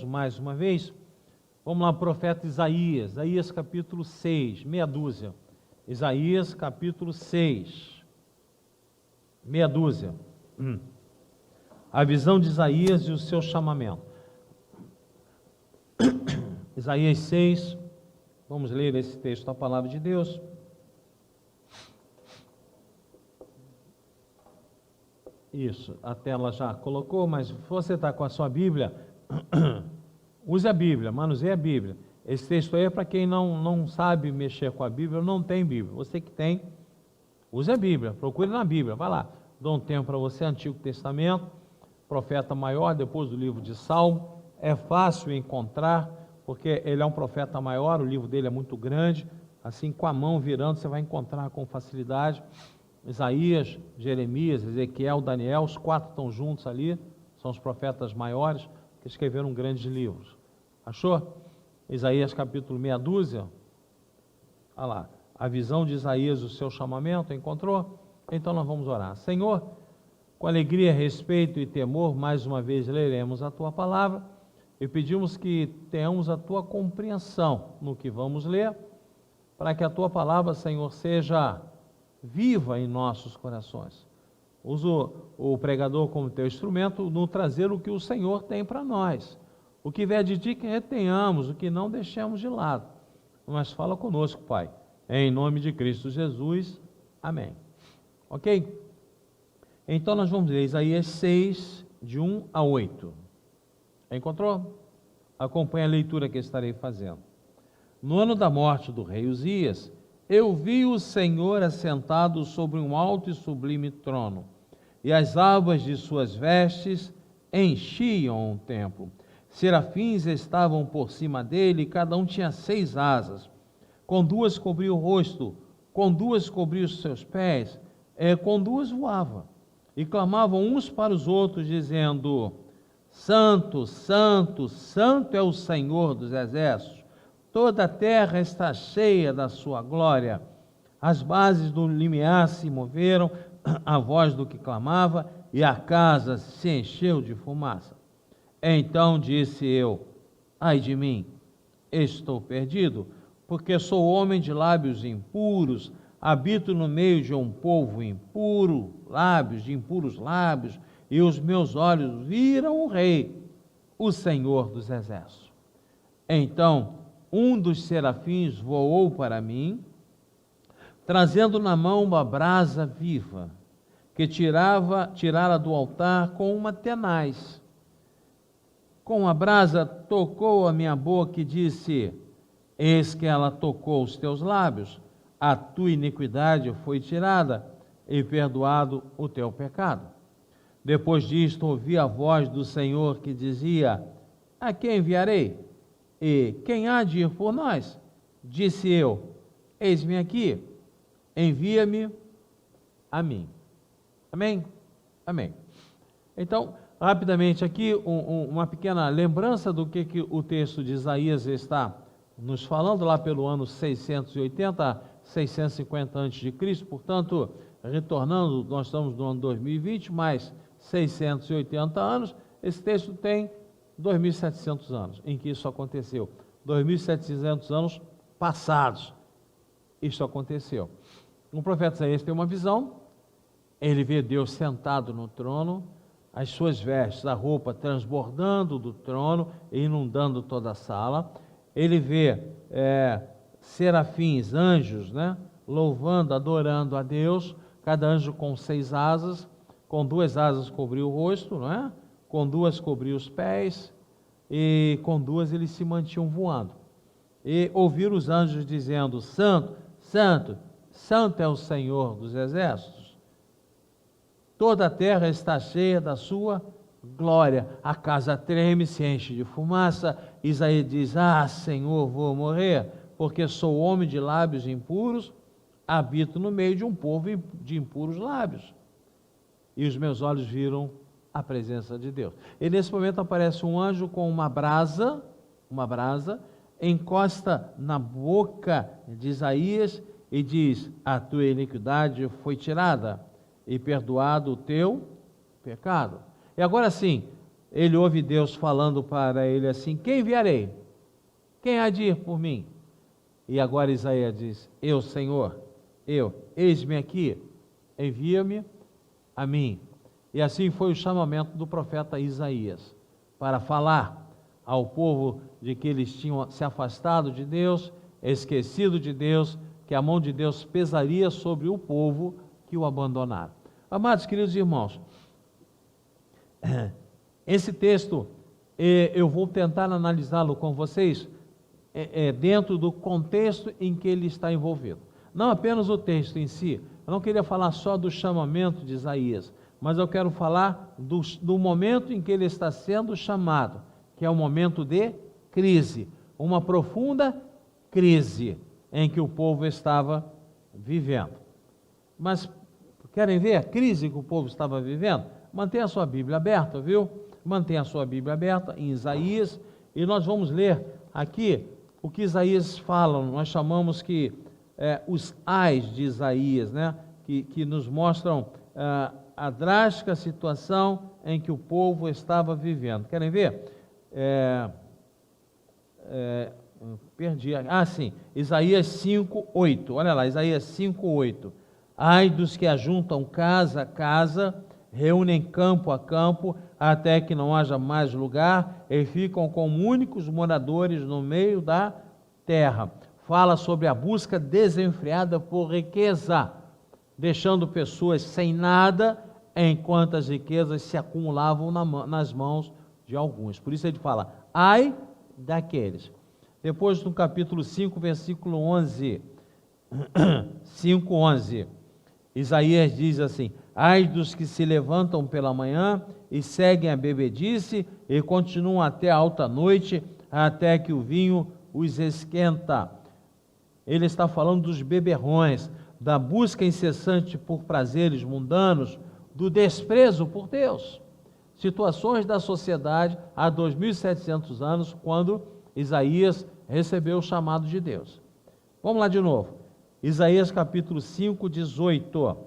Mais uma vez, vamos lá, profeta Isaías, Isaías capítulo 6, meia dúzia. Isaías capítulo 6, meia dúzia. A visão de Isaías e o seu chamamento. Isaías 6, vamos ler esse texto da palavra de Deus. Isso, a tela já colocou, mas se você está com a sua Bíblia, use a Bíblia, manuseie a Bíblia. Esse texto aí é para quem não sabe mexer com a Bíblia ou não tem Bíblia. Você que tem, use a Bíblia, procure na Bíblia, vai lá. Dou um tempo para você, Antigo Testamento, profeta maior, depois do livro de Salmo. É fácil encontrar, porque ele é um profeta maior, o livro dele é muito grande, assim com a mão virando você vai encontrar com facilidade. Isaías, Jeremias, Ezequiel, Daniel, os quatro estão juntos ali, são os profetas maiores que escreveram grandes livros. Achou? Isaías capítulo meia dúzia. Olha lá, a visão de Isaías, o seu chamamento, encontrou? Então nós vamos orar. Senhor, com alegria, respeito e temor, mais uma vez leremos a Tua palavra e pedimos que tenhamos a Tua compreensão no que vamos ler, para que a Tua palavra, Senhor, seja viva em nossos corações. Uso o pregador como teu instrumento no trazer o que o Senhor tem para nós. O que vier de ti que retenhamos, o que não deixemos de lado. Mas fala conosco, Pai. Em nome de Cristo Jesus. Amém. Ok? Então nós vamos ler Isaías 6, de 1 a 8. Encontrou? Acompanhe a leitura que estarei fazendo. No ano da morte do rei Uzias, eu vi o Senhor assentado sobre um alto e sublime trono, e as abas de suas vestes enchiam o templo. Serafins estavam por cima dele, e cada um tinha 6 asas. Com 2 cobria o rosto, com 2 cobria os seus pés, com 2 voava. E clamavam uns para os outros, dizendo: Santo, Santo, Santo é o Senhor dos exércitos. Toda a terra está cheia da sua glória. As bases do limiar se moveram, a voz do que clamava, e a casa se encheu de fumaça. Então disse eu: ai de mim, estou perdido, porque sou homem de lábios impuros, habito no meio de um povo impuro, de impuros lábios, e os meus olhos viram o Rei, o Senhor dos exércitos. Então um dos serafins voou para mim, trazendo na mão uma brasa viva, que tirara do altar com uma tenaz. Com a brasa tocou a minha boca e disse: eis que ela tocou os teus lábios, a tua iniquidade foi tirada e perdoado o teu pecado. Depois disto ouvi a voz do Senhor que dizia: a quem enviarei? E quem há de ir por nós? Disse eu: eis-me aqui, envia-me a mim. Amém? Amém. Então, rapidamente aqui, uma pequena lembrança do que o texto de Isaías está nos falando, lá pelo ano 680, 650 a.C., portanto, retornando, nós estamos no ano 2020, mais 680 anos, esse texto tem 2.700 anos em que isso aconteceu. 2.700 anos passados, isso aconteceu. O profeta Isaías tem uma visão, ele vê Deus sentado no trono, as suas vestes, a roupa transbordando do trono e inundando toda a sala. Ele vê serafins, anjos, louvando, adorando a Deus, cada anjo com 6 asas, com 2 asas cobria o rosto, com 2 cobria os pés, e com 2 eles se mantinham voando. E ouviram os anjos dizendo: Santo, Santo, Santo é o Senhor dos exércitos. Toda a terra está cheia da sua glória. A casa treme, se enche de fumaça. Isaías diz: ah, Senhor, vou morrer, porque sou homem de lábios impuros, habito no meio de um povo de impuros lábios. E os meus olhos viram a presença de Deus. E nesse momento aparece um anjo com uma brasa, encosta na boca de Isaías e diz: a tua iniquidade foi tirada e perdoado o teu pecado. E agora sim, ele ouve Deus falando para ele assim: quem enviarei? Quem há de ir por mim? E agora Isaías diz: eu, Senhor, eis-me aqui, envia-me a mim. E assim foi o chamamento do profeta Isaías, para falar ao povo de que eles tinham se afastado de Deus, esquecido de Deus, que a mão de Deus pesaria sobre o povo que o abandonaram. Amados, queridos irmãos, esse texto, eu vou tentar analisá-lo com vocês, dentro do contexto em que ele está envolvido. Não apenas o texto em si, eu não queria falar só do chamamento de Isaías, mas eu quero falar do momento em que ele está sendo chamado, que é um momento de crise, uma profunda crise em que o povo estava vivendo. Mas querem ver a crise que o povo estava vivendo? Mantenha a sua Bíblia aberta, viu? Mantenha a sua Bíblia aberta em Isaías, e nós vamos ler aqui o que Isaías fala. Nós chamamos que os ais de Isaías, né? que nos mostram a drástica situação em que o povo estava vivendo. Querem ver? Perdi. Sim, Isaías 5:8. Olha lá, Isaías 5:8. Ai dos que ajuntam casa a casa, reúnem campo a campo, até que não haja mais lugar, e ficam como únicos moradores no meio da terra. Fala sobre a busca desenfreada por riqueza, deixando pessoas sem nada, enquanto as riquezas se acumulavam nas mãos de alguns. Por isso ele fala: ai daqueles. Depois, no capítulo 5, versículo 11, 5:11, Isaías diz assim: ai dos que se levantam pela manhã e seguem a bebedice e continuam até a alta noite, até que o vinho os esquenta. Ele está falando dos beberrões, da busca incessante por prazeres mundanos, do desprezo por Deus. Situações da sociedade há 2.700 anos, quando Isaías recebeu o chamado de Deus. Vamos lá de novo. Isaías capítulo 5:18.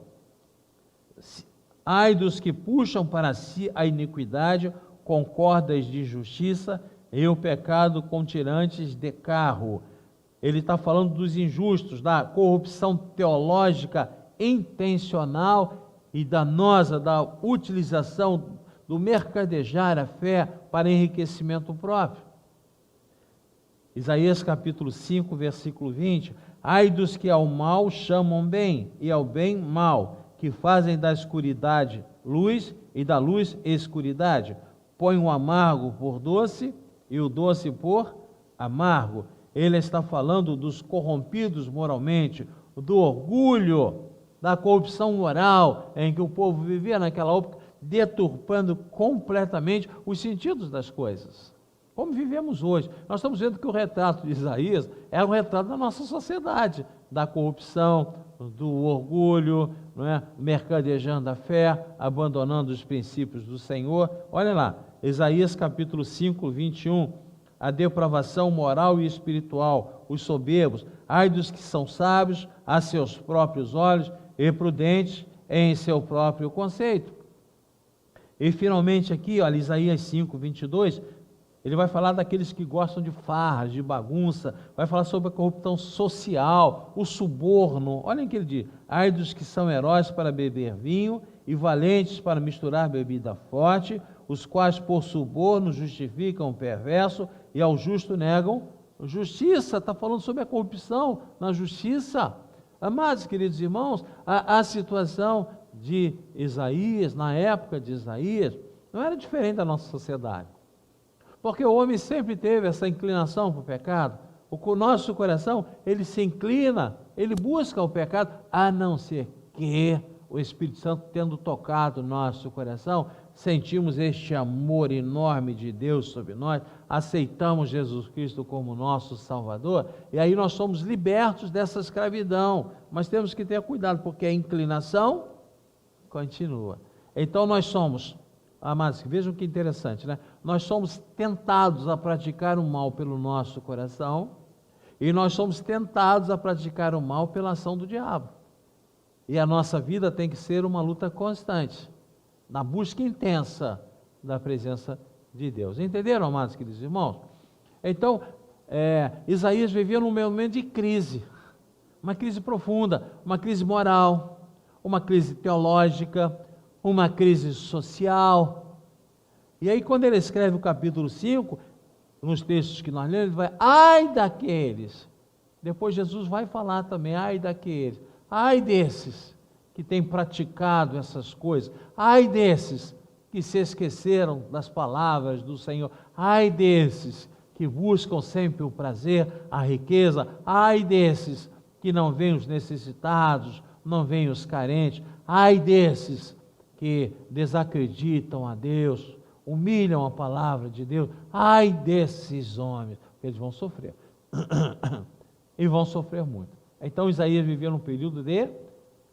Ai dos que puxam para si a iniquidade com cordas de justiça e o pecado com tirantes de carro. Ele está falando dos injustos, da corrupção teológica intencional e danosa, da utilização do mercadejar a fé para enriquecimento próprio. Isaías capítulo 5, versículo 20. Ai dos que ao mal chamam bem e ao bem mal, que fazem da escuridade luz e da luz escuridade, põem o amargo por doce e o doce por amargo. Ele está falando dos corrompidos moralmente, do orgulho, da corrupção moral em que o povo vivia naquela época, deturpando completamente os sentidos das coisas, como vivemos hoje. Nós estamos vendo que o retrato de Isaías é um retrato da nossa sociedade, da corrupção, do orgulho, não é? Mercadejando a fé, abandonando os princípios do Senhor. Olha lá, Isaías capítulo 5, 21, a depravação moral e espiritual, os soberbos, ai dos que são sábios a seus próprios olhos e prudentes em seu próprio conceito. E finalmente aqui, olha, Isaías 5, 22, ele vai falar daqueles que gostam de farras, de bagunça, vai falar sobre a corrupção social, o suborno. Olhem o que ele diz: ai dos que são heróis para beber vinho e valentes para misturar bebida forte, os quais por suborno justificam o perverso e ao justo negam justiça. Está falando sobre a corrupção na justiça. Amados, queridos irmãos, a situação de Isaías, na época de Isaías, não era diferente da nossa sociedade. Porque o homem sempre teve essa inclinação para o pecado. O nosso coração, ele se inclina, ele busca o pecado, a não ser que o Espírito Santo, tendo tocado nosso coração, sentimos este amor enorme de Deus sobre nós, aceitamos Jesus Cristo como nosso Salvador, e aí nós somos libertos dessa escravidão. Mas temos que ter cuidado, porque a inclinação continua. Então nós somos, amados, vejam que interessante, né? Nós somos tentados a praticar o mal pelo nosso coração, e nós somos tentados a praticar o mal pela ação do diabo. E a nossa vida tem que ser uma luta constante, na busca intensa da presença de Deus. Entenderam, amados queridos irmãos? Então, Isaías vivia num momento de crise, uma crise profunda, uma crise moral, uma crise teológica, uma crise social. E aí, quando ele escreve o capítulo 5, nos textos que nós lemos, ele vai, ai daqueles. Depois Jesus vai falar também, ai daqueles, ai desses que têm praticado essas coisas, ai desses que se esqueceram das palavras do Senhor, ai desses que buscam sempre o prazer, a riqueza, ai desses que não veem os necessitados, não veem os carentes, ai desses que desacreditam a Deus, humilham a palavra de Deus, ai desses homens, eles vão sofrer, e vão sofrer muito. Então Isaías vivia num período de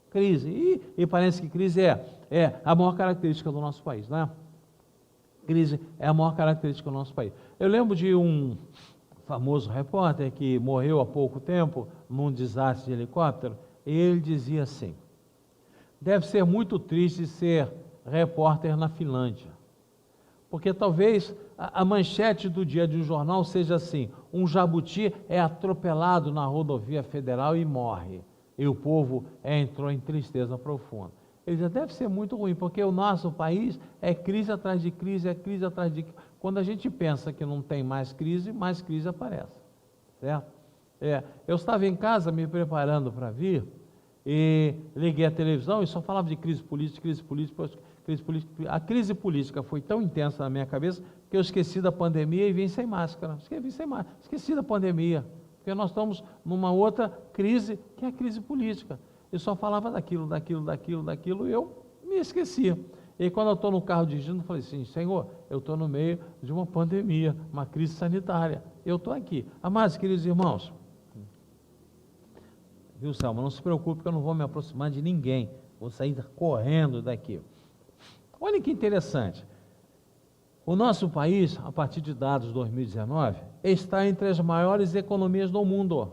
crise, e parece que crise é a maior característica do nosso país, não é? Crise é a maior característica do nosso país. Eu lembro de um famoso repórter que morreu há pouco tempo num desastre de helicóptero, e ele dizia assim, deve ser muito triste ser repórter na Finlândia, porque talvez a manchete do dia de um jornal seja assim, um jabuti é atropelado na rodovia federal e morre, e o povo entrou em tristeza profunda. Ele já deve ser muito ruim, porque o nosso país é crise atrás de crise, é crise atrás de crise. Quando a gente pensa que não tem mais crise aparece, certo? Eu estava em casa me preparando para vir, e liguei a televisão e só falava de crise política, crise política, crise política. A crise política foi tão intensa na minha cabeça que eu esqueci da pandemia e vim sem máscara. Esqueci da pandemia, porque nós estamos numa outra crise, que é a crise política. Eu só falava daquilo, e eu me esquecia. E quando eu estou no carro dirigindo, eu falei assim, Senhor, eu estou no meio de uma pandemia, uma crise sanitária, eu estou aqui. Amados, queridos irmãos, viu, Selma, não se preocupe que eu não vou me aproximar de ninguém, vou sair correndo daqui. Olha que interessante, o nosso país, a partir de dados de 2019, está entre as maiores economias do mundo.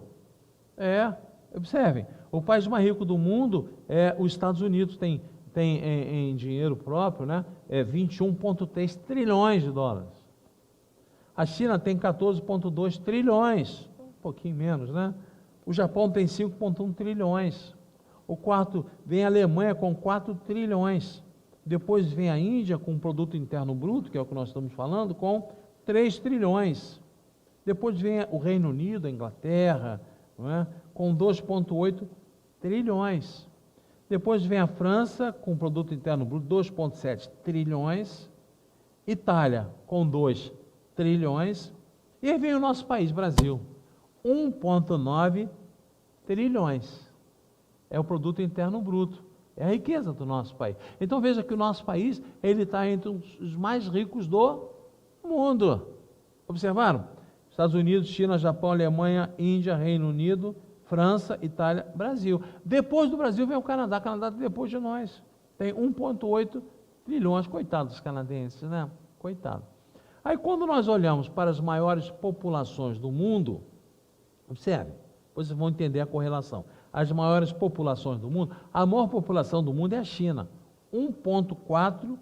Observem, o país mais rico do mundo é os Estados Unidos, tem em dinheiro próprio, né, 21,3 trilhões de dólares. A China tem 14,2 trilhões, um pouquinho menos, né? O Japão tem 5,1 trilhões. O quarto vem a Alemanha com 4 trilhões. Depois vem a Índia com um produto interno bruto, que é o que nós estamos falando, com 3 trilhões. Depois vem o Reino Unido, a Inglaterra, não é? Com 2,8 trilhões. Depois vem a França com produto interno bruto 2,7 trilhões. Itália com 2 trilhões. E aí vem o nosso país, Brasil, 1,9 trilhões. É o produto interno bruto, é a riqueza do nosso país. Então veja que o nosso país, ele está entre os mais ricos do mundo. Observaram? Estados Unidos, China, Japão, Alemanha, Índia, Reino Unido, França, Itália, Brasil. Depois do Brasil vem o Canadá. Canadá depois de nós. Tem 1,8 trilhões. Coitados dos canadenses, né? Coitado. Aí quando nós olhamos para as maiores populações do mundo, observe, vocês vão entender a correlação. As maiores populações do mundo, a maior população do mundo é a China. 1,4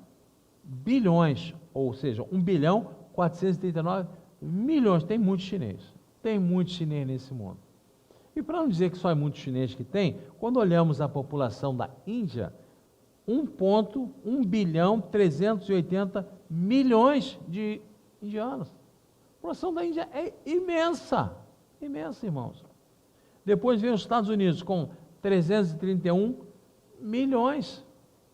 bilhões, ou seja, 1 bilhão 439 milhões. Tem muito chinês. Tem muito chinês nesse mundo. E para não dizer que só é muito chinês que tem, quando olhamos a população da Índia, 1 bilhão 380 milhões de indianos. A população da Índia é imensa, imensa, irmãos. Depois vem os Estados Unidos com 331 milhões.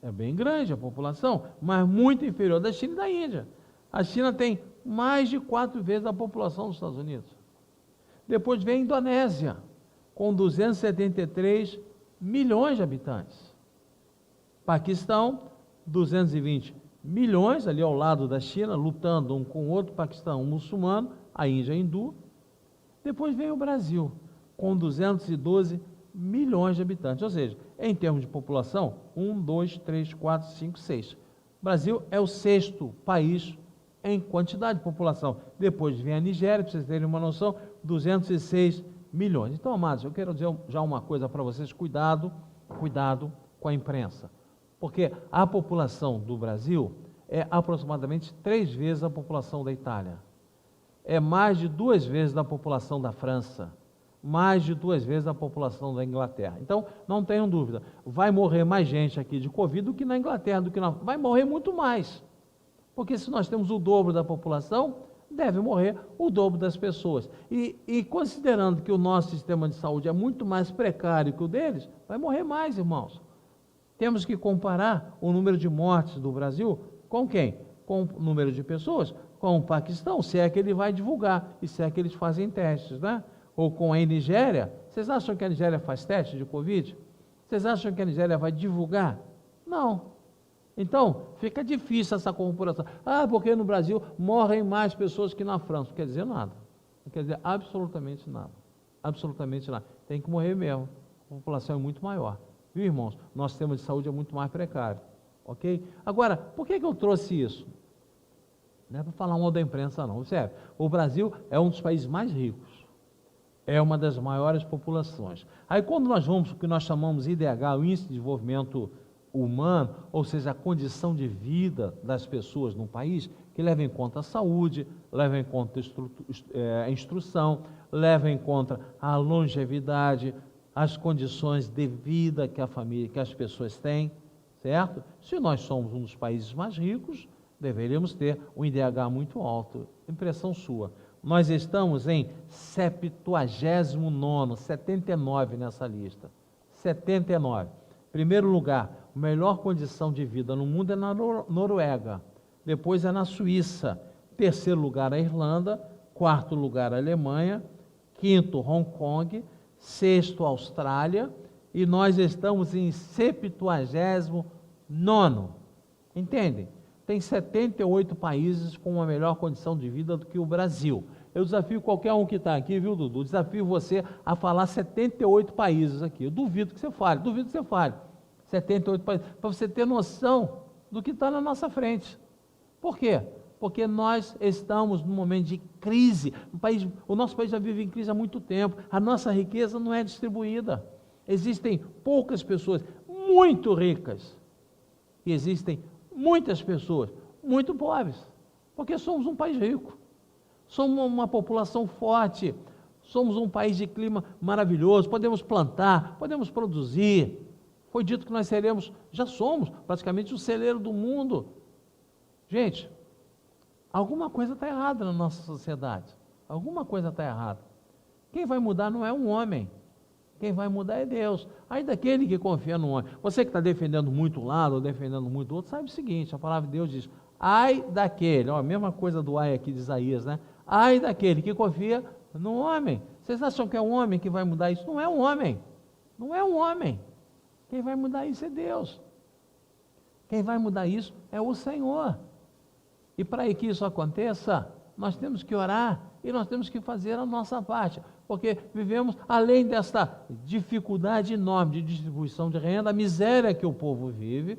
É bem grande a população, mas muito inferior da China e da Índia. A China tem mais de 4 vezes a população dos Estados Unidos. Depois vem a Indonésia, com 273 milhões de habitantes. Paquistão, 220 milhões, ali ao lado da China, lutando um com o outro, Paquistão muçulmano, a Índia hindu. Depois vem o Brasil, com 212 milhões de habitantes, ou seja, em termos de população, 1, 2, 3, 4, 5, 6. O Brasil é o 6º país em quantidade de população. Depois vem a Nigéria, para vocês terem uma noção, 206 milhões. Então, amados, eu quero dizer já uma coisa para vocês, cuidado com a imprensa, porque a população do Brasil, é aproximadamente 3 vezes a população da Itália. É mais de 2 vezes da população da França. Mais de 2 vezes a população da Inglaterra. Então, não tenham dúvida, vai morrer mais gente aqui de Covid do que na Inglaterra, vai morrer muito mais. Porque se nós temos o dobro da população, deve morrer o dobro das pessoas. E considerando que o nosso sistema de saúde é muito mais precário que o deles, vai morrer mais, irmãos. Temos que comparar o número de mortes do Brasil com quem? Com o número de pessoas, com o Paquistão, se é que ele vai divulgar, e se é que eles fazem testes, né? Ou com a Nigéria. Vocês acham que a Nigéria faz teste de Covid? Vocês acham que a Nigéria vai divulgar? Não. Então, fica difícil essa comparação. Porque no Brasil morrem mais pessoas que na França. Não quer dizer nada. Não quer dizer absolutamente nada. Absolutamente nada. Tem que morrer mesmo. A população é muito maior. Viu, irmãos? Nosso sistema de saúde é muito mais precário. Ok? Agora, por que eu trouxe isso? Não é para falar mal da imprensa, não. Sério, o Brasil é um dos países mais ricos. É uma das maiores populações. Aí quando nós vamos para o que nós chamamos IDH, o Índice de Desenvolvimento Humano, ou seja, a condição de vida das pessoas no país, que leva em conta a saúde, leva em conta a instrução, leva em conta a longevidade, as condições de vida que a família, que as pessoas têm, certo? Se nós somos um dos países mais ricos, deveríamos ter um IDH muito alto. Impressão sua. Nós estamos em 79º, 79 nessa lista. 79. Primeiro lugar, a melhor condição de vida no mundo é na Noruega. Depois é na Suíça. Terceiro lugar, a Irlanda. Quarto lugar, a Alemanha. Quinto, Hong Kong. Sexto, Austrália. E nós estamos em 79º. Entendem? Tem 78 países com uma melhor condição de vida do que o Brasil. Eu desafio qualquer um que está aqui, viu, Dudu? Desafio você a falar 78 países aqui. Eu duvido que você fale, 78 países, para você ter noção do que está na nossa frente. Por quê? Porque nós estamos num momento de crise. O nosso país já vive em crise há muito tempo. A nossa riqueza não é distribuída. Existem poucas pessoas muito ricas e existem muitas pessoas muito pobres, porque somos um país rico, somos uma população forte, somos um país de clima maravilhoso, podemos plantar, podemos produzir. Foi dito que nós seremos, já somos praticamente o celeiro do mundo. Gente, alguma coisa está errada na nossa sociedade, alguma coisa está errada. Quem vai mudar não é um homem, quem vai mudar é Deus. Aí daquele que confia no homem. Você que está defendendo muito um lado ou defendendo muito outro, sabe o seguinte, a palavra de Deus diz, ai daquele, a mesma coisa do ai aqui de Isaías, né? Ai daquele que confia no homem. Vocês acham que é um homem que vai mudar isso? Não é um homem. Não é um homem. Quem vai mudar isso é Deus. Quem vai mudar isso é o Senhor. E para que isso aconteça, nós temos que orar e nós temos que fazer a nossa parte, porque vivemos, além desta dificuldade enorme de distribuição de renda, a miséria que o povo vive,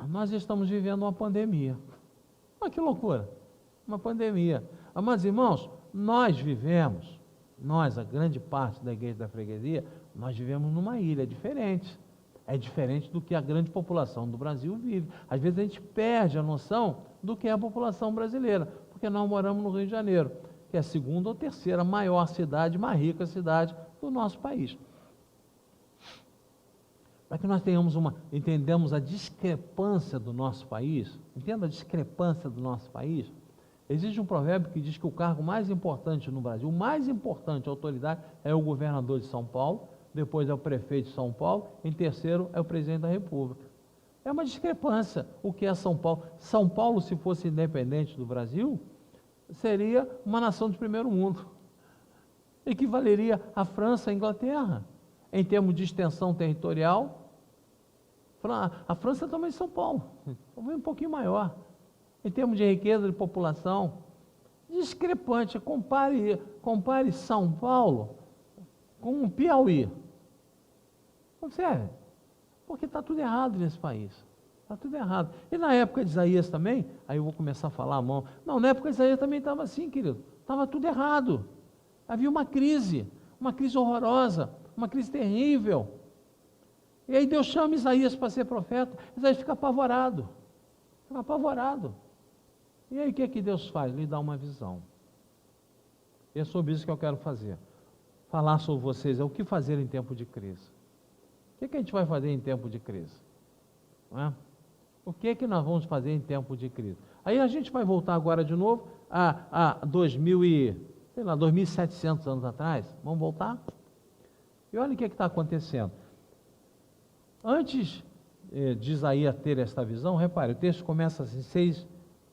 nós estamos vivendo uma pandemia. Olha que loucura, uma pandemia. Mas irmãos, nós, a grande parte da igreja da freguesia, nós vivemos numa ilha diferente. É diferente do que a grande população do Brasil vive. Às vezes a gente perde a noção do que é a população brasileira, porque nós moramos no Rio de Janeiro, que é a segunda ou terceira maior cidade, mais rica cidade do nosso país. Para que nós entendamos a discrepância do nosso país, entenda a discrepância do nosso país, existe um provérbio que diz que o cargo mais importante no Brasil, o mais importante, a autoridade, é o governador de São Paulo, depois é o prefeito de São Paulo, em terceiro é o presidente da República. É uma discrepância. O que é São Paulo? São Paulo, se fosse independente do Brasil, seria uma nação de primeiro mundo. Equivaleria à França e à Inglaterra. Em termos de extensão territorial, a França é também São Paulo, um pouquinho maior. Em termos de riqueza de população, discrepante. Compare São Paulo com o Piauí. Observe, porque está tudo errado nesse país. Está tudo errado. E na época de Isaías também, aí eu vou começar a falar a mão. Não, na época de Isaías também estava assim, querido. Estava tudo errado. Havia uma crise horrorosa, uma crise terrível. E aí Deus chama Isaías para ser profeta. Isaías fica apavorado. Estava apavorado. E aí o que é que Deus faz? Lhe dá uma visão. E é sobre isso que eu quero fazer. Falar sobre vocês, é o que fazer em tempo de crise. O que é que a gente vai fazer em tempo de crise? Não é? O que é que nós vamos fazer em tempo de crise? Aí a gente vai voltar agora de novo a 2.700 anos atrás. Vamos voltar? E olha o que está acontecendo. Antes de Isaías ter esta visão, repare, o texto começa assim,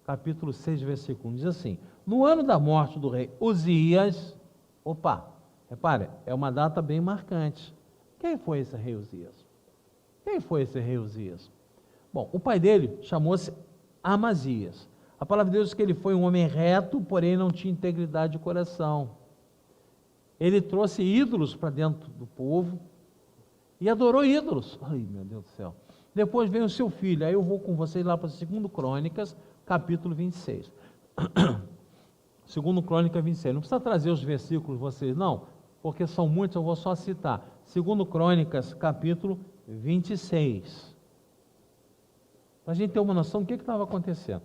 capítulo 6, versículo 1, diz assim: no ano da morte do rei Uzias, repare, é uma data bem marcante. Quem foi esse rei Uzias? Quem foi esse rei Uzias? Bom, o pai dele chamou-se Amazias. A palavra de Deus diz que ele foi um homem reto, porém não tinha integridade de coração. Ele trouxe ídolos para dentro do povo e adorou ídolos. Ai, meu Deus do céu. Depois vem o seu filho. Aí eu vou com vocês lá para 2 Crônicas, capítulo 26. 2 Crônicas 26. Não precisa trazer os versículos vocês, não, porque são muitos, eu vou só citar. 2 Crônicas, capítulo 26. Para a gente ter uma noção do que estava acontecendo.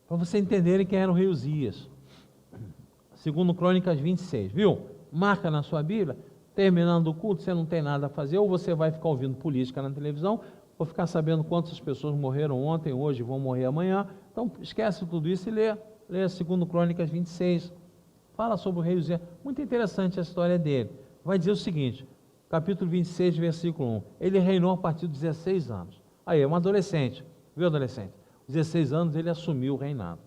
Para vocês entenderem quem era o rei Uzias. 2 Crônicas 26, viu? Marca na sua Bíblia. Terminando o culto, você não tem nada a fazer, ou você vai ficar ouvindo política na televisão, ou ficar sabendo quantas pessoas morreram ontem, hoje, vão morrer amanhã. Então, esquece tudo isso e lê 2 Crônicas 26. Fala sobre o rei Uzias. Muito interessante a história dele. Vai dizer o seguinte, capítulo 26, versículo 1. Ele reinou a partir de 16 anos. Aí, é um adolescente, viu, adolescente? 16 anos ele assumiu o reinado.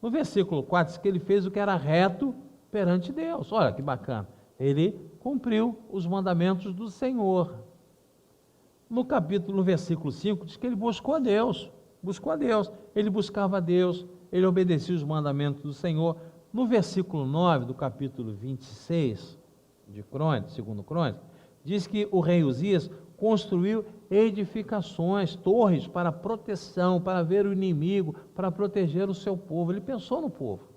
No versículo 4, diz que ele fez o que era reto perante Deus. Olha que bacana. Ele cumpriu os mandamentos do Senhor. No versículo 5, diz que ele buscou a Deus. Ele buscava a Deus, ele obedecia os mandamentos do Senhor. No versículo 9 do capítulo 26 de Crônicas, 2 Crônicas, diz que o rei Uzias construiu edificações, torres para proteção, para ver o inimigo, para proteger o seu povo. Ele pensou no povo.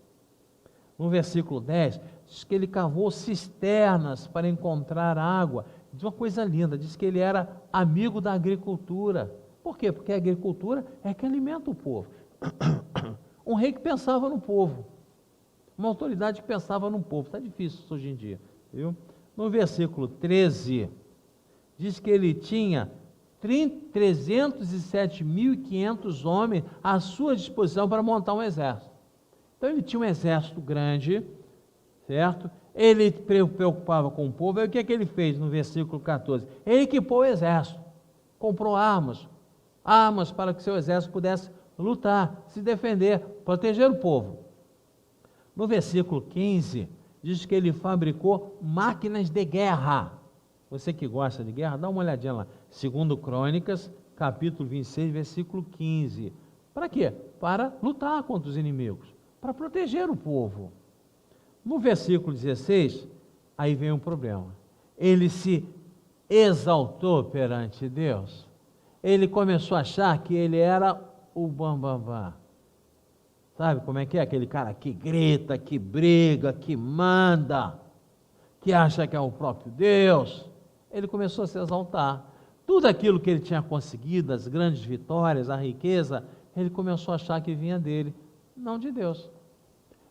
No versículo 10, diz que ele cavou cisternas para encontrar água. Diz uma coisa linda, diz que ele era amigo da agricultura. Por quê? Porque a agricultura é que alimenta o povo. Um rei que pensava no povo. Uma autoridade que pensava no povo. Está difícil isso hoje em dia, viu? No versículo 13, diz que ele tinha 307.500 homens à sua disposição para montar um exército. Então ele tinha um exército grande, certo? Ele preocupava com o povo. Aí o que é que ele fez no versículo 14? Ele equipou o exército, comprou armas para que seu exército pudesse lutar, se defender, proteger o povo. No versículo 15, diz que ele fabricou máquinas de guerra. Você que gosta de guerra, dá uma olhadinha lá. 2 Crônicas, capítulo 26, versículo 15. Para quê? Para lutar contra os inimigos, para proteger o povo. No versículo 16, aí vem um problema. Ele se exaltou perante Deus. Ele começou a achar que ele era o bambambam. Sabe como é que é? Aquele cara que grita, que briga, que manda, que acha que é o próprio Deus. Ele começou a se exaltar. Tudo aquilo que ele tinha conseguido, as grandes vitórias, a riqueza, ele começou a achar que vinha dele, não de Deus.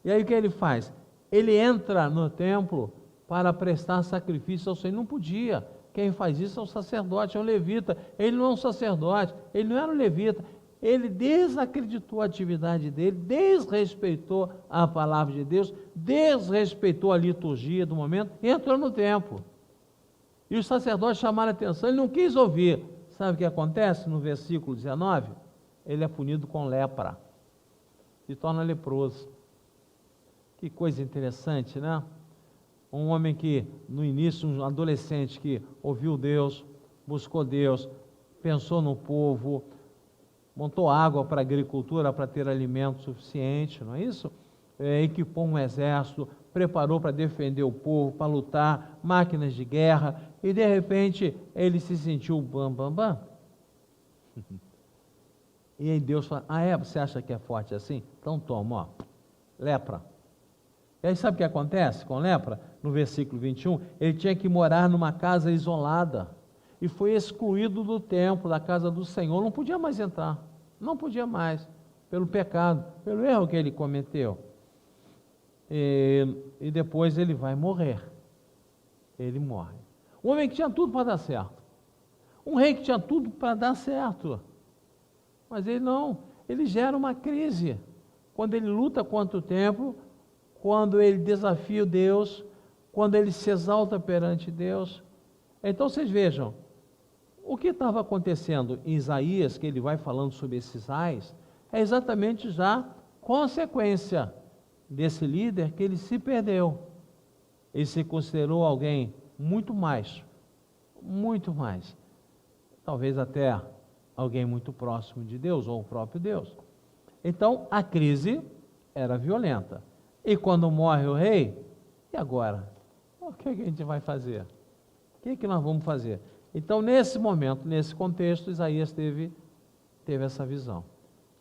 E aí o que ele faz? Ele entra no templo para prestar sacrifício ao Senhor. Não podia. Quem faz isso é o sacerdote, é um levita. Ele não é um sacerdote, ele não era um levita. Ele desacreditou a atividade dele, desrespeitou a palavra de Deus, desrespeitou a liturgia do momento e entrou no templo. E os sacerdotes chamaram a atenção, ele não quis ouvir. Sabe o que acontece no versículo 19? Ele é punido com lepra, se torna leproso. Que coisa interessante, né? Um homem que, no início, um adolescente que ouviu Deus, buscou Deus, pensou no povo, montou água para a agricultura, para ter alimento suficiente, não é isso? Equipou um exército, preparou para defender o povo, para lutar, máquinas de guerra, e de repente ele se sentiu bam. E aí Deus fala, você acha que é forte assim? Então toma, ó, lepra. E aí sabe o que acontece com lepra? No versículo 21, ele tinha que morar numa casa isolada. e foi excluído do templo, da casa do Senhor, não podia mais entrar, não podia mais, pelo pecado, pelo erro que ele cometeu. E depois ele vai morrer, ele morre. Um homem que tinha tudo para dar certo, um rei que tinha tudo para dar certo, mas ele não, ele gera uma crise, quando ele luta contra o templo, quando ele desafia Deus, quando ele se exalta perante Deus. Então vocês vejam, o que estava acontecendo em Isaías, que ele vai falando sobre esses ais, é exatamente já consequência desse líder que ele se perdeu. Ele se considerou alguém muito mais, talvez até alguém muito próximo de Deus, ou o próprio Deus. Então a crise era violenta. E quando morre o rei, e agora? O que a gente vai fazer? O que nós vamos fazer? Então, nesse momento, nesse contexto, Isaías teve essa visão.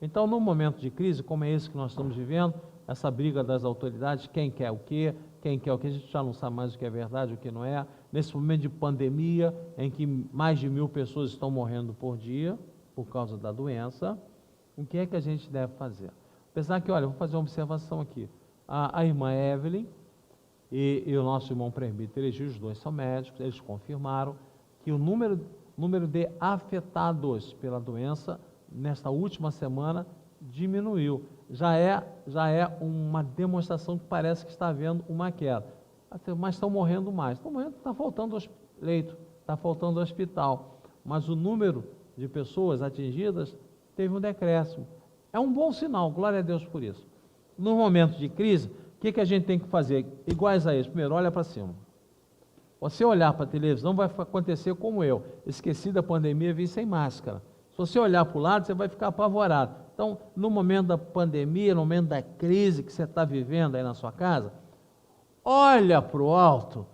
Então, num momento de crise, como é esse que nós estamos vivendo, essa briga das autoridades, quem quer o quê, a gente já não sabe mais o que é verdade, o que não é, nesse momento de pandemia, em que mais de 1000 pessoas estão morrendo por dia, por causa da doença, o que é que a gente deve fazer? Apesar que, olha, vou fazer uma observação aqui, a irmã Evelyn e o nosso irmão presbítero Egídio, os dois são médicos, eles confirmaram que o número de afetados pela doença, nesta última semana, diminuiu. Já é uma demonstração que parece que está havendo uma queda. Mas estão morrendo mais. Está faltando leito, está faltando hospital. Mas o número de pessoas atingidas teve um decréscimo. É um bom sinal, glória a Deus por isso. No momento de crise, o que a gente tem que fazer? Iguais a isso. Primeiro, olha para cima. Você olhar para a televisão vai acontecer como eu. Esqueci da pandemia, vi sem máscara. Se você olhar para o lado, você vai ficar apavorado. Então, no momento da pandemia, no momento da crise que você está vivendo aí na sua casa, olha para o alto,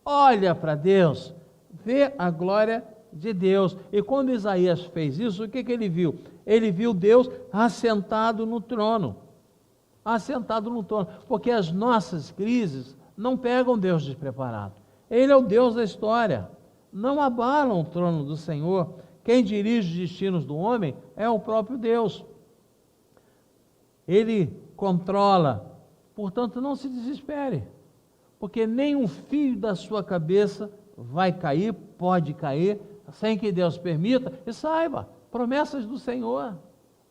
olha para Deus, vê a glória de Deus. E quando Isaías fez isso, o que ele viu? Ele viu Deus assentado no trono. Assentado no trono. Porque as nossas crises não pegam Deus despreparado. Ele é o Deus da história. Não abalam o trono do Senhor. Quem dirige os destinos do homem é o próprio Deus. Ele controla. Portanto, não se desespere. Porque nem um fio da sua cabeça vai cair, pode cair, sem que Deus permita. E saiba, promessas do Senhor.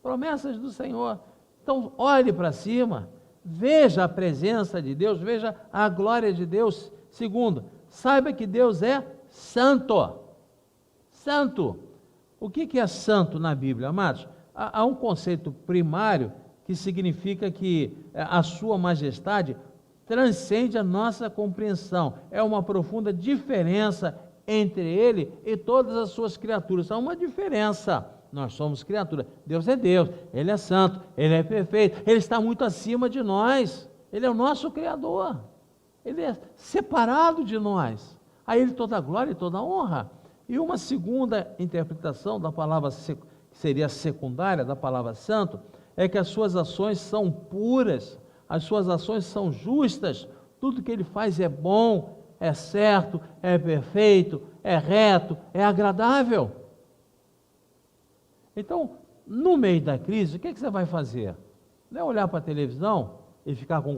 Promessas do Senhor. Então, olhe para cima, veja a presença de Deus, veja a glória de Deus. Segundo, saiba que Deus é santo. Santo. O que é santo na Bíblia, amados? Há um conceito primário que significa que a sua majestade transcende a nossa compreensão. É uma profunda diferença entre ele e todas as suas criaturas. Há uma diferença. Nós somos criaturas. Deus é Deus, Ele é santo, Ele é perfeito, Ele está muito acima de nós. Ele é o nosso Criador. Ele é separado de nós. A Ele toda a glória e toda a honra. E uma segunda interpretação da palavra, que seria secundária da palavra santo, é que as suas ações são puras, as suas ações são justas, tudo que Ele faz é bom, é certo, é perfeito, é reto, é agradável. Então, no meio da crise, o que você vai fazer? Não é olhar para a televisão e ficar com...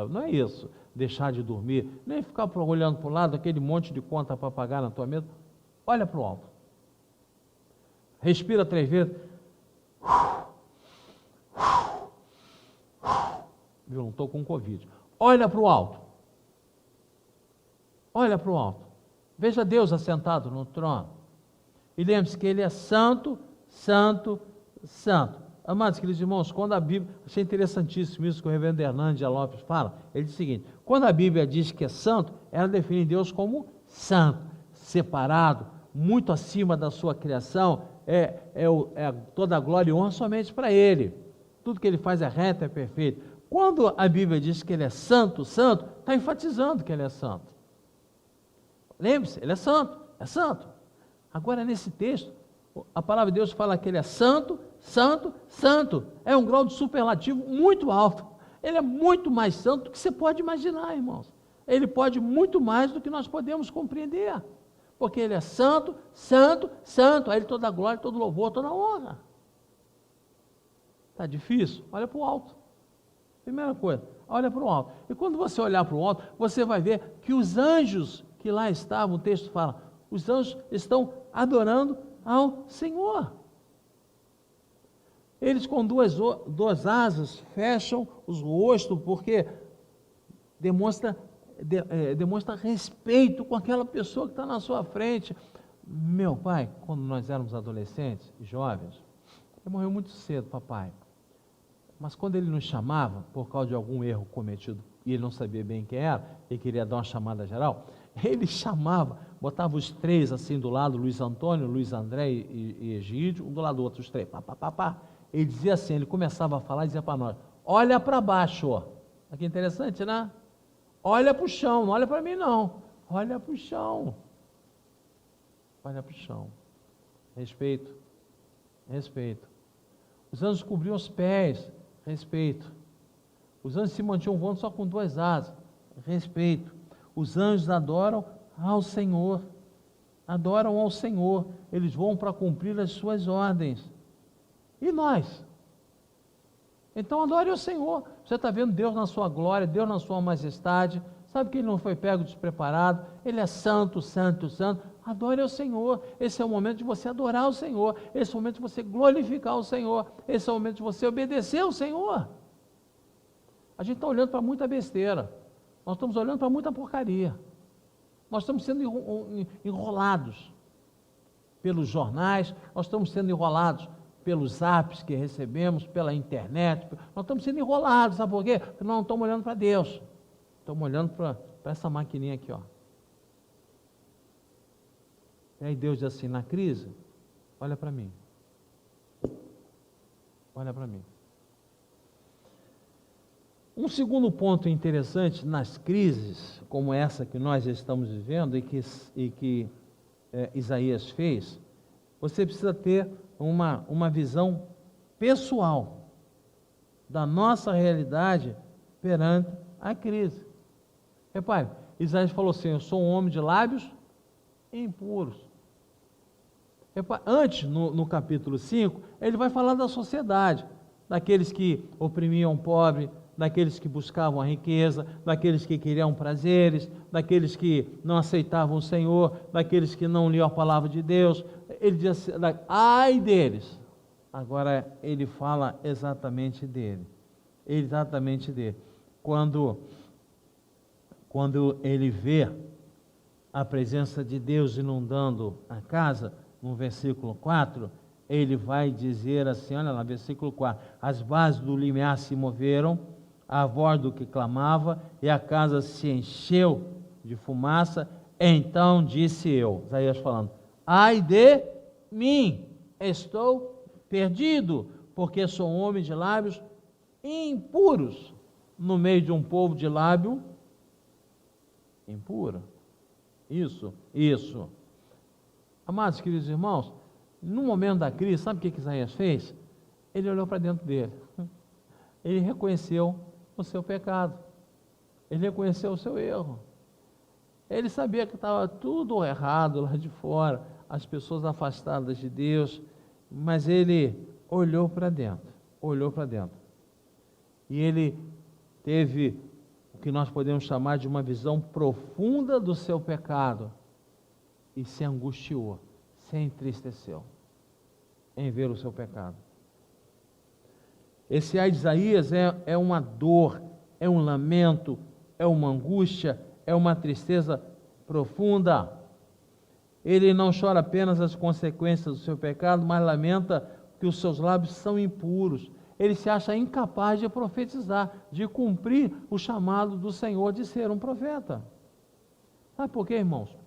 Não é isso, deixar de dormir, nem ficar olhando para o lado, aquele monte de conta para pagar na tua mesa. Olha para o alto. Respira 3 vezes. Eu não estou com Covid. Olha para o alto. Olha para o alto. Veja Deus assentado no trono. E lembre-se que Ele é santo, santo, santo. Amados queridos irmãos, quando a Bíblia, achei interessantíssimo isso que o reverendo Hernandes Lopes fala, ele diz o seguinte: quando a Bíblia diz que é santo, ela define Deus como santo, separado, muito acima da sua criação, toda a glória e honra somente para Ele. Tudo que Ele faz é reto, é perfeito. Quando a Bíblia diz que Ele é santo, santo, está enfatizando que Ele é santo. Lembre-se, Ele é santo, é santo. Agora, nesse texto, a palavra de Deus fala que Ele é santo, santo, santo. É um grau de superlativo muito alto. Ele é muito mais santo do que você pode imaginar, irmãos. Ele pode muito mais do que nós podemos compreender. porque Ele é santo, santo, santo, a Ele toda a glória, todo louvor, toda a honra. Está difícil? Olha para o alto. Primeira coisa, olha para o alto. E quando você olhar para o alto, você vai ver que os anjos que lá estavam, o texto fala, os anjos estão adorando ao Senhor. Eles com duas asas fecham os rostos, porque demonstra respeito com aquela pessoa que está na sua frente. Meu pai, quando nós éramos adolescentes e jovens, ele morreu muito cedo, papai. Mas quando ele nos chamava, por causa de algum erro cometido, e ele não sabia bem quem era, ele queria dar uma chamada geral, ele chamava, botava os três assim do lado, Luiz Antônio, Luiz André e Egídio, um do lado do outro, os três, pá, pá, pá, pá. Ele dizia assim, ele começava a falar e dizia para nós, olha para baixo, ó. Aqui interessante, né? Olha para o chão, não olha para mim não, olha para o chão. Olha para o chão. Respeito, respeito. Os anjos cobriam os pés, respeito. Os anjos se mantinham voando só com duas asas, respeito. Os anjos adoram ao Senhor, adoram ao Senhor, eles vão para cumprir as suas ordens. E nós? Então adore ao Senhor. Você está vendo Deus na sua glória, Deus na sua majestade, sabe que Ele não foi pego despreparado, Ele é santo, santo, santo. Adore ao Senhor. Esse é o momento de você adorar o Senhor, esse é o momento de você glorificar o Senhor, esse é o momento de você obedecer ao Senhor. A gente está olhando para muita besteira, nós estamos olhando para muita porcaria, nós estamos sendo enrolados pelos jornais, nós estamos sendo enrolados pelos apps que recebemos, pela internet, nós estamos sendo enrolados, sabe por quê? Porque nós não estamos olhando para Deus, estamos olhando para essa maquininha aqui, ó. E aí Deus diz assim, na crise, olha para mim, olha para mim. Um segundo ponto interessante nas crises, como essa que nós estamos vivendo e que Isaías fez, você precisa ter uma visão pessoal da nossa realidade perante a crise. Repare, Isaías falou assim, eu sou um homem de lábios impuros. Repare, antes, no capítulo 5, ele vai falar da sociedade, daqueles que oprimiam o pobre, daqueles que buscavam a riqueza, daqueles que queriam prazeres, daqueles que não aceitavam o Senhor, daqueles que não liam a palavra de Deus. Ele diz assim, ai deles. Agora ele fala exatamente dele. Exatamente dele. Quando ele vê a presença de Deus inundando a casa, no versículo 4, ele vai dizer assim, olha lá, versículo 4, as bases do limiar se moveram, a voz do que clamava, e a casa se encheu de fumaça, então disse eu, Isaías falando, ai de mim, estou perdido, porque sou um homem de lábios impuros, no meio de um povo de lábio impuro. Isso. Amados queridos irmãos, no momento da crise, sabe o que Isaías fez? Ele olhou para dentro dele, ele reconheceu o seu pecado, ele reconheceu o seu erro, ele sabia que estava tudo errado lá de fora, as pessoas afastadas de Deus, mas ele olhou para dentro, e ele teve o que nós podemos chamar de uma visão profunda do seu pecado, e se angustiou, se entristeceu em ver o seu pecado. Esse ai de Isaías é uma dor, é um lamento, é uma angústia, é uma tristeza profunda. Ele não chora apenas as consequências do seu pecado, mas lamenta que os seus lábios são impuros. Ele se acha incapaz de profetizar, de cumprir o chamado do Senhor de ser um profeta. Sabe por quê, irmãos?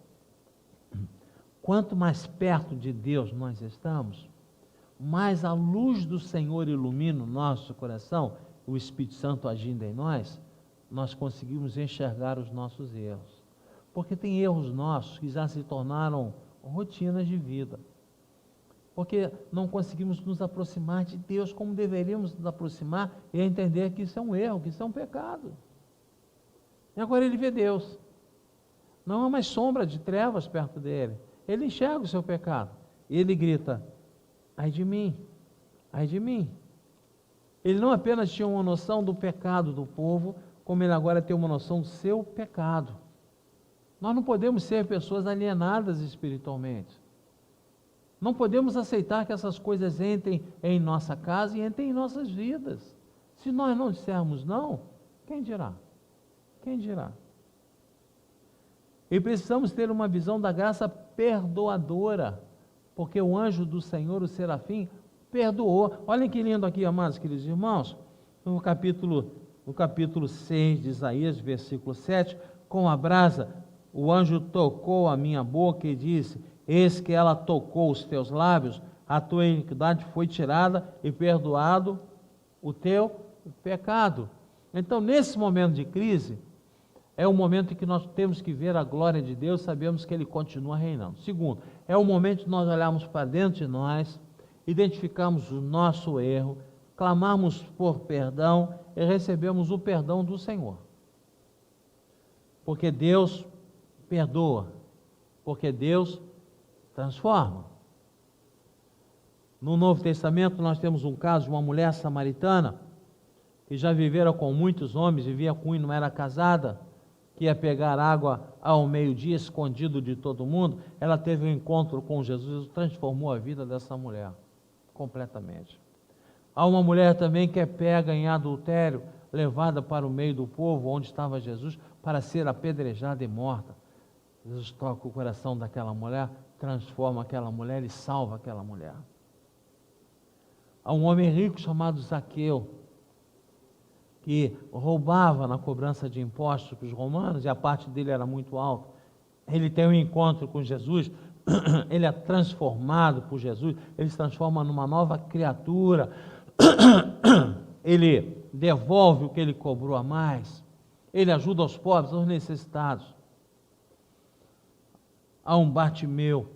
Quanto mais perto de Deus nós estamos, mais a luz do Senhor ilumina o nosso coração, o Espírito Santo agindo em nós, nós conseguimos enxergar os nossos erros. Porque tem erros nossos que já se tornaram rotinas de vida. Porque não conseguimos nos aproximar de Deus como deveríamos nos aproximar e entender que isso é um erro, que isso é um pecado. E agora ele vê Deus. Não há mais sombra de trevas perto dele. Ele enxerga o seu pecado. E ele grita: ai de mim, ai de mim. Ele não apenas tinha uma noção do pecado do povo, como ele agora tem uma noção do seu pecado. Nós não podemos ser pessoas alienadas espiritualmente. Não podemos aceitar que essas coisas entrem em nossa casa e entrem em nossas vidas. Se nós não dissermos não, quem dirá? Quem dirá? E precisamos ter uma visão da graça perdoadora, porque o anjo do Senhor, o serafim, perdoou. Olhem que lindo aqui, amados queridos irmãos, no capítulo 6 de Isaías, versículo 7, com a brasa, o anjo tocou a minha boca e disse: eis que ela tocou os teus lábios, a tua iniquidade foi tirada e perdoado o teu pecado. Então, nesse momento de crise, é o momento em que nós temos que ver a glória de Deus, sabemos que Ele continua reinando. Segundo, é o momento de nós olharmos para dentro de nós, identificarmos o nosso erro, clamarmos por perdão e recebemos o perdão do Senhor. Porque Deus perdoa, porque Deus transforma. No Novo Testamento nós temos um caso de uma mulher samaritana, que já vivera com muitos homens, vivia com um e não era casada, que ia pegar água ao meio-dia, escondido de todo mundo. Ela teve um encontro com Jesus, transformou a vida dessa mulher, completamente. Há uma mulher também que é pega em adultério, levada para o meio do povo, onde estava Jesus, para ser apedrejada e morta. Jesus toca o coração daquela mulher, transforma aquela mulher e salva aquela mulher. Há um homem rico chamado Zaqueu, que roubava na cobrança de impostos para os romanos, e a parte dele era muito alta. Ele tem um encontro com Jesus, ele é transformado por Jesus, ele se transforma numa nova criatura, ele devolve o que ele cobrou a mais, ele ajuda aos pobres, aos necessitados. Há um Bartimeu,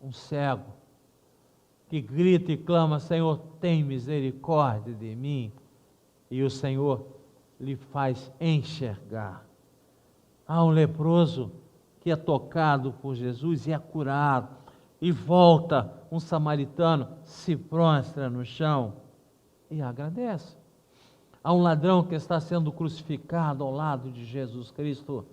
um cego, que grita e clama: Senhor, tem misericórdia de mim. E o Senhor lhe faz enxergar. Há um leproso que é tocado por Jesus e é curado, e volta um samaritano, se prostra no chão e agradece. Há um ladrão que está sendo crucificado ao lado de Jesus Cristo,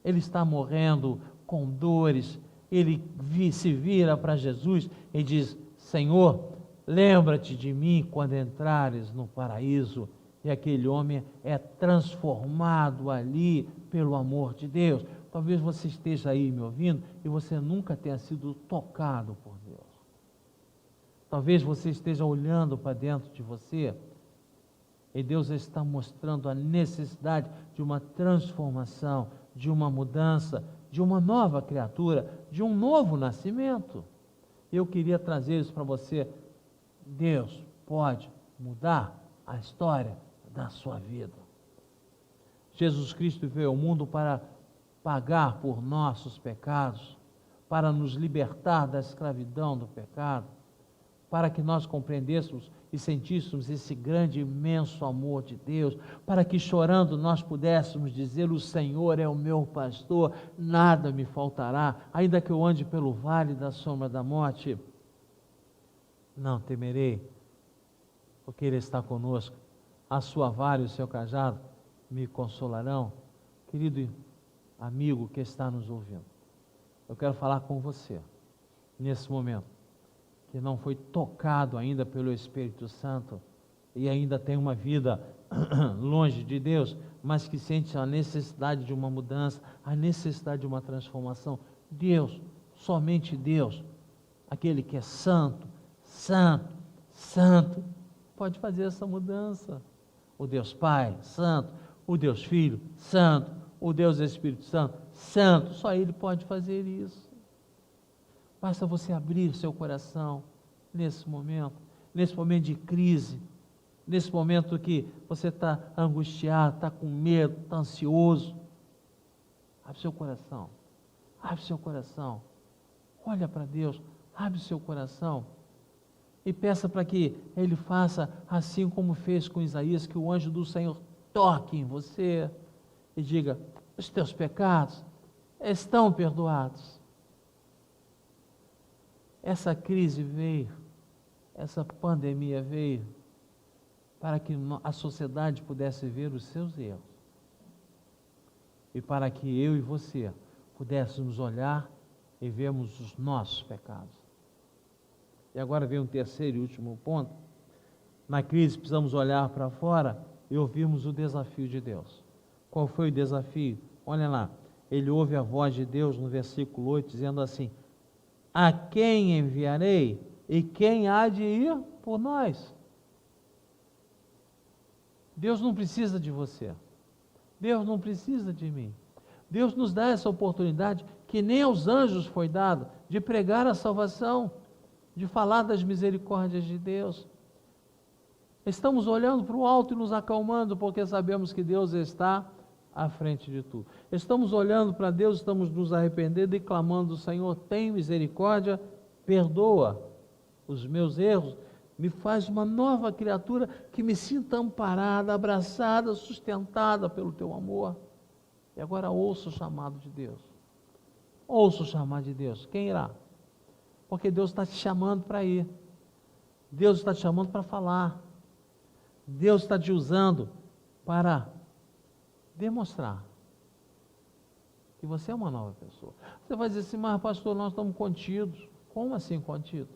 ele está morrendo com dores, ele se vira para Jesus e diz: Senhor, lembra-te de mim quando entrares no paraíso. E aquele homem é transformado ali pelo amor de Deus. Talvez você esteja aí me ouvindo e você nunca tenha sido tocado por Deus. Talvez você esteja olhando para dentro de você e Deus está mostrando a necessidade de uma transformação, de uma mudança, de uma nova criatura, de um novo nascimento. Eu queria trazer isso para você. Deus pode mudar a história da sua vida. Jesus Cristo veio ao mundo para pagar por nossos pecados, para nos libertar da escravidão do pecado, para que nós compreendêssemos e sentíssemos esse grande, imenso amor de Deus, para que chorando nós pudéssemos dizer: o Senhor é o meu pastor, nada me faltará, ainda que eu ande pelo vale da sombra da morte, não temerei, porque Ele está conosco. A sua vara e o seu cajado me consolarão. Querido amigo que está nos ouvindo, eu quero falar com você, nesse momento, que não foi tocado ainda pelo Espírito Santo, e ainda tem uma vida longe de Deus, mas que sente a necessidade de uma mudança, a necessidade de uma transformação. Deus, somente Deus, aquele que é santo, santo, santo, pode fazer essa mudança. O Deus Pai, santo, o Deus Filho, santo, o Deus Espírito Santo, santo, só Ele pode fazer isso. Basta você abrir seu coração nesse momento de crise, nesse momento que você está angustiado, está com medo, está ansioso. Abre seu coração, olha para Deus, abre seu coração e peça para que Ele faça assim como fez com Isaías, que o anjo do Senhor toque em você e diga: os teus pecados estão perdoados. Essa crise veio, essa pandemia veio, para que a sociedade pudesse ver os seus erros. E para que eu e você pudéssemos olhar e vermos os nossos pecados. E agora vem um terceiro e último ponto. Na crise precisamos olhar para fora e ouvirmos o desafio de Deus. Qual foi o desafio? Olha lá, ele ouve a voz de Deus no versículo 8, dizendo assim: a quem enviarei e quem há de ir por nós? Deus não precisa de você. Deus não precisa de mim. Deus nos dá essa oportunidade que nem aos anjos foi dado, de pregar a salvação, de falar das misericórdias de Deus. Estamos olhando para o alto e nos acalmando, porque sabemos que Deus está à frente de tudo. Estamos olhando para Deus, estamos nos arrependendo e clamando: Senhor, tem misericórdia, perdoa os meus erros, me faz uma nova criatura que me sinta amparada, abraçada, sustentada pelo teu amor. E agora ouça o chamado de Deus. Ouça o chamado de Deus. Quem irá? Porque Deus está te chamando para ir. Deus está te chamando para falar. Deus está te usando para demonstrar que você é uma nova pessoa. Você vai dizer assim: mas pastor, nós estamos contidos. Como assim contidos?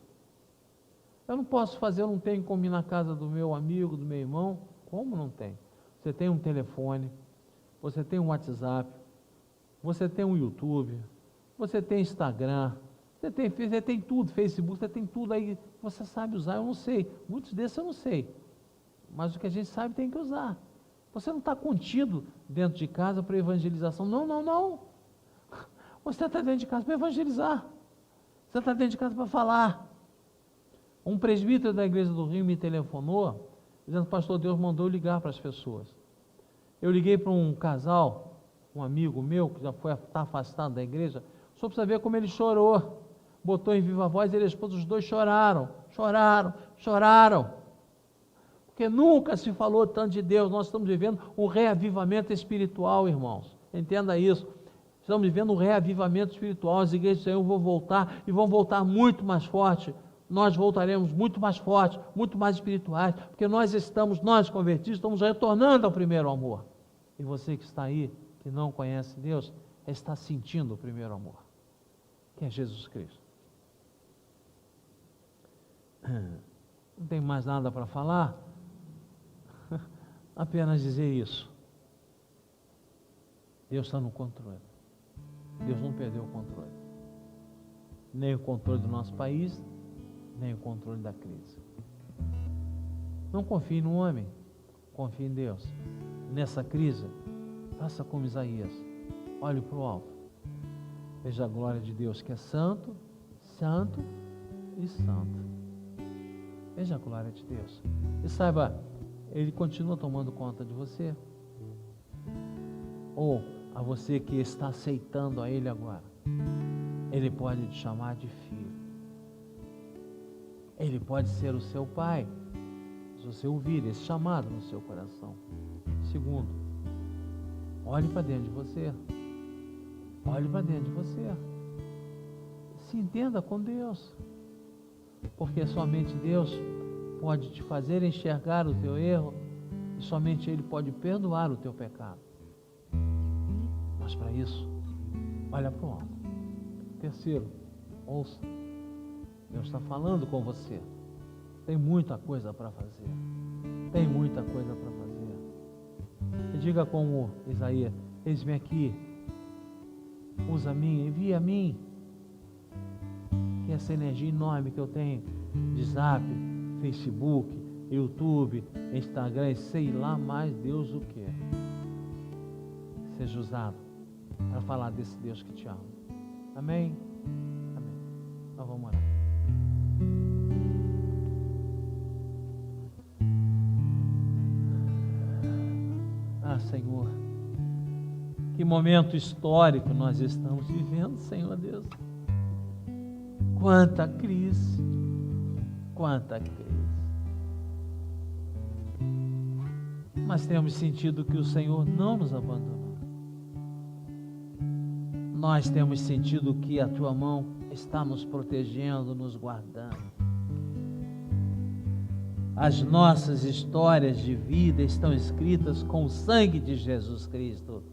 Eu não posso fazer, eu não tenho como ir na casa do meu amigo, do meu irmão. Como não tem? Você tem um telefone, você tem um WhatsApp, você tem um YouTube, você tem Instagram, você tem tudo, Facebook, você tem tudo aí, você sabe usar. Eu não sei, muitos desses eu não sei, mas o que a gente sabe tem que usar. Você não está contido dentro de casa para evangelização. Não, não, não. Você está dentro de casa para evangelizar. Você está dentro de casa para falar. Um presbítero da igreja do Rio me telefonou, dizendo: pastor, Deus mandou eu ligar para as pessoas. Eu liguei para um casal, um amigo meu, que já está afastado da igreja, só para saber como ele chorou. Botou em viva voz, ele e a esposa, os dois choraram. Porque nunca se falou tanto de Deus. Nós estamos vivendo um reavivamento espiritual, irmãos. Entenda isso. Estamos vivendo um reavivamento espiritual. As igrejas do Senhor vão voltar e vão voltar muito mais forte. Nós voltaremos muito mais fortes, muito mais espirituais, porque nós convertidos, estamos retornando ao primeiro amor. E você que está aí, que não conhece Deus, está sentindo o primeiro amor, que é Jesus Cristo. Não tem mais nada para falar, apenas dizer isso. Deus está no controle. Deus não perdeu o controle. Nem o controle do nosso país, nem o controle da crise. Não confie no homem, confie em Deus. Nessa crise, faça como Isaías, olhe para o alto, veja a glória de Deus, que é santo, santo e santo. Veja a glória de Deus e saiba, Ele continua tomando conta de você, ou a você que está aceitando a Ele agora, Ele pode te chamar de filho. Ele pode ser o seu pai, se você ouvir esse chamado no seu coração. Segundo, olhe para dentro de você. Olhe para dentro de você. Se entenda com Deus. Porque somente Deus pode te fazer enxergar o teu erro e somente Ele pode perdoar o teu pecado. Mas para isso, olha para o alto. Terceiro, ouça. Deus está falando com você. Tem muita coisa para fazer. Tem muita coisa para fazer. E diga como Isaías: eis-me aqui. Usa a mim, envia a mim. Que essa energia enorme que eu tenho de Zap, Facebook, YouTube, Instagram, sei lá mais Deus o que, seja usado para falar desse Deus que te ama. Amém? Amém. Nós vamos orar. Senhor, que momento histórico nós estamos vivendo, Senhor Deus. Quanta crise, quanta crise. Mas temos sentido que o Senhor não nos abandonou. nós temos sentido que a tua mão está nos protegendo, nos guardando. As nossas histórias de vida estão escritas com o sangue de Jesus Cristo,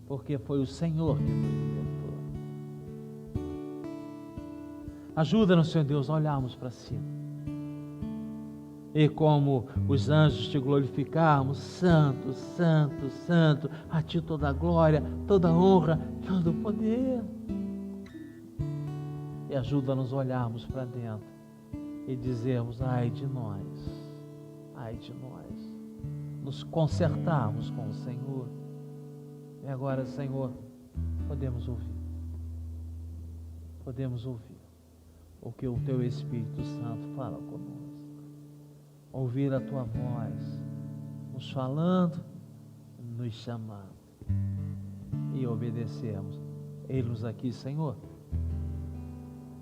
porque foi o Senhor que nos libertou. Ajuda-nos, Senhor Deus, a olharmos para cima. E como os anjos te glorificarmos, santo, santo, santo, a ti toda a glória, toda a honra, todo o poder. E ajuda-nos a olharmos para dentro e dizermos, ai de nós, nos consertarmos com o Senhor. E agora, Senhor, podemos ouvir o que o teu Espírito Santo fala conosco. Ouvir a tua voz, nos falando, nos chamando e obedecermos. Eis-nos aqui, Senhor,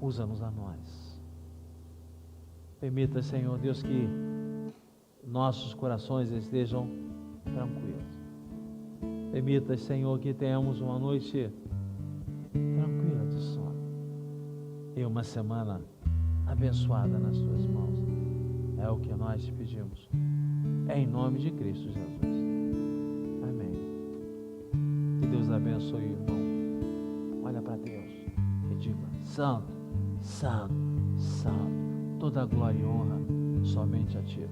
usa-nos a nós. Permita, Senhor Deus, que nossos corações estejam tranquilos. Permita, Senhor, que tenhamos uma noite tranquila de sono e uma semana abençoada nas tuas mãos. É o que nós te pedimos. É em nome de Cristo Jesus. Amém. Que Deus abençoe o irmão. Olha para Deus e diga, santo, santo, santo, toda glória e honra somente a ti.